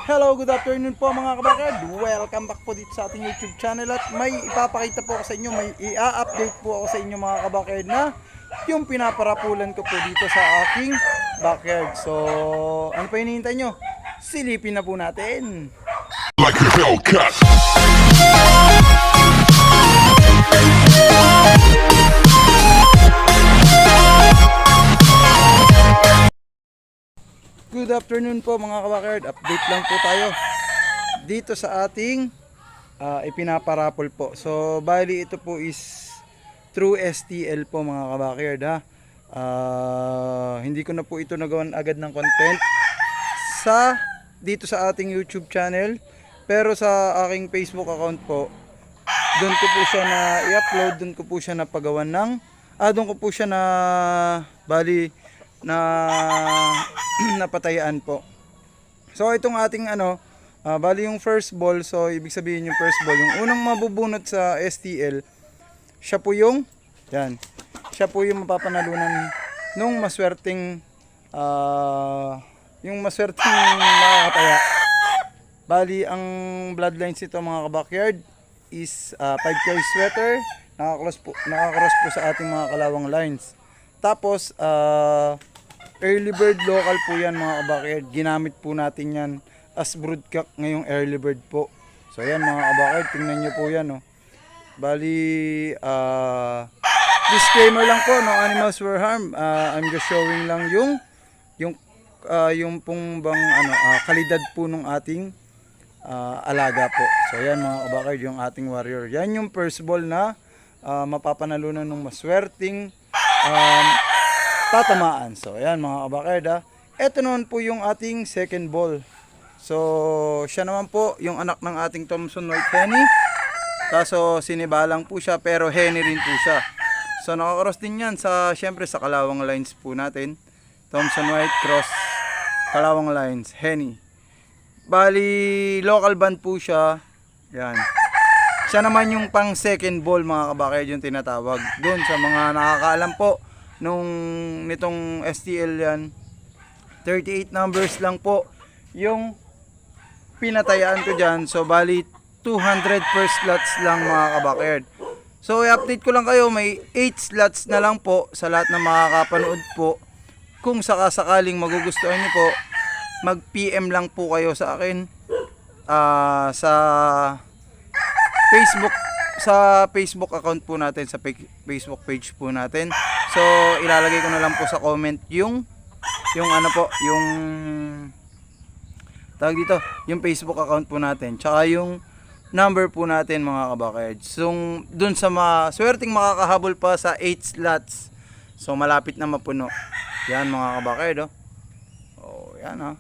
Hello, good afternoon po mga kabakad. Welcome back po dito sa ating YouTube channel at may ipapakita po ako sa inyo, may i-update po ako sa inyo mga kabakad na yung pinaparapulan ko po dito sa aking backyard. So, ano pa hinihintay nyo? Silipin na po natin. Like a Hellcat. Good afternoon po mga kabakard. Update lang po tayo dito sa ating ipinaparapol po. So bali ito po is through STL po mga kabakard ha. Hindi ko na po ito nagawan agad ng content dito sa ating YouTube channel. Pero sa aking Facebook account po, doon ko po siya na i-upload, doon ko po siya na pagawan ng doon ko po siya na bali na napatayaan po. So itong ating bali yung first ball, so ibig sabihin yung first ball, yung unang mabubunot sa STL, siya po yung mapapanalunan nung maswerteng makakataya. Bali ang bloodlines ito mga kabakyard is 5K sweater, nakakross po sa ating mga kalawang lines. Tapos early bird local po yan mga kabakard. Ginamit po natin yan as broodcock ngayong early bird po. So yan mga kabakard, tingnan nyo po yan. Bali disclaimer lang po, no animals were harmed. I'm just showing lang yung pong bang kalidad po ng ating alaga po. So yan mga kabakard, yung ating warrior. Yan yung first ball na mapapanalunan ng maswerteng tatamaan. So ayan mga kabakard ha. Ito naman po yung ating second ball. So siya naman po yung anak ng ating Thompson White Henny. Kaso sinibalang po siya pero Henny rin po siya. So nakakross din yan syempre sa kalawang lines po natin. Thompson White cross kalawang lines Henny. Bali local band po siya. Yan. Siya naman yung pang second ball mga kabakard yung tinatawag. Doon sa mga nakakaalam po nitong STL yan, 38 numbers lang po yung pinatayaan ko dyan. So bali 200 per slots lang mga kabakard. So i-update ko lang kayo, may 8 slots na lang po sa lahat ng makakapanood po. Kung sakasakaling magugustuhan nyo po, mag PM lang po kayo sa akin sa Facebook account po natin, sa Facebook page po natin. So ilalagay ko na lang po sa comment yung tawag dito, yung Facebook account po natin, tsaka yung number po natin mga kabakard. So dun sa swerteng makakahabol pa sa 8 slots, so malapit na mapuno yan mga kabakard. Yan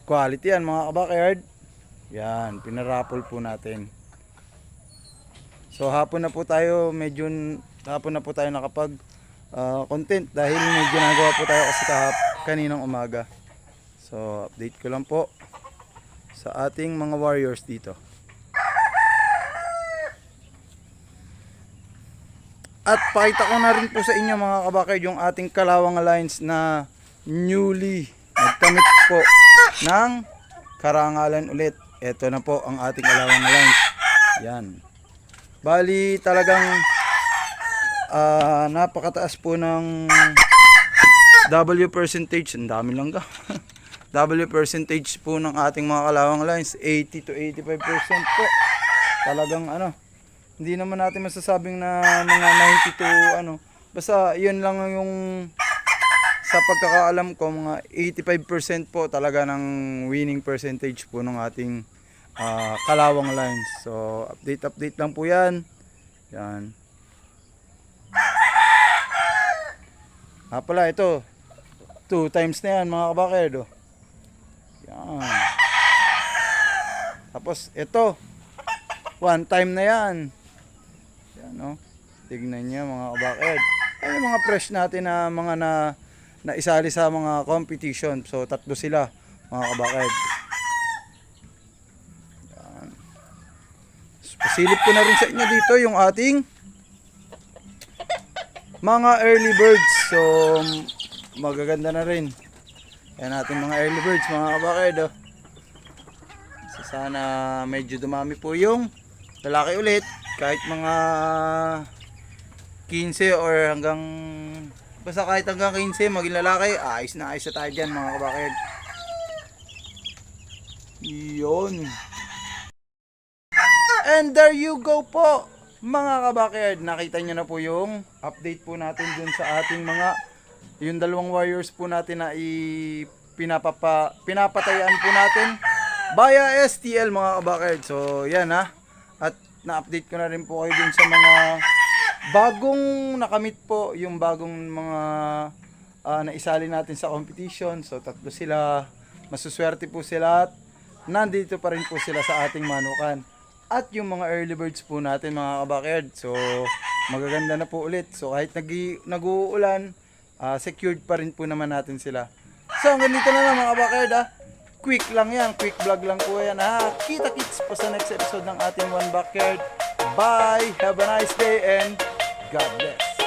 quality yan mga kabakard. Yan, pinarapol po natin. So hapon na po tayo nakapag content dahil may ginagawa po tayo kasi kaninang umaga. So update ko lang po sa ating mga warriors dito. At pakita ko na rin po sa inyo mga kabakard yung ating kalawang lines na newly nagkamit po ng karangalan ulit. Ito na po ang ating kalawang lines. Yan. Bali talagang napakataas po ng W percentage. Ang dami lang ka. W percentage po ng ating mga kalawang lines, 80 to 85% po. Talagang hindi naman natin masasabing na mga 90 to basta yun lang yung sa pagkakaalam ko, mga 85% po talaga ng winning percentage po ng ating kalawang lines. So update lang po yan. Yan. Pala ito 2 times na yan mga kabakard. Yan. Tapos ito 1 time na yan. Yan tignan nyo mga kabakard. Ay yung mga fresh natin na mga na isali sa mga competition. So 3 sila mga kabakard. Yan. So, pasilip ko na rin sa inyo dito yung ating mga early birds. So magaganda na rin. Yan ating mga early birds mga kabakerd. Oh. So, sana medyo dumami po yung lalaki ulit. Kahit mga 15 or hanggang basta kahit hanggang 15 maging lalaki, ayos na tayo dyan mga kabakerd. Yun. And there you go po mga kabakerd. Nakita nyo na po yung update po natin dun sa ating mga yung dalawang warriors po natin na pinapatayan po natin via STL mga kabakerd. So yan ha. At na-update ko na rin po kayo dun sa mga bagong nakamit po, yung bagong mga naisali natin sa competition. So tatlo sila, masuswerte po sila at nandito pa rin po sila sa ating manukan. At yung mga early birds po natin mga kabakerd, so magaganda na po ulit. So kahit nag-uulan, secured pa rin po naman natin sila. So hanggang dito na lang mga kabakerd ha. Quick lang yan, quick vlog lang po yan ha. Kita-kits pa sa next episode ng ating One Backyard. Bye! Have a nice day and God bless!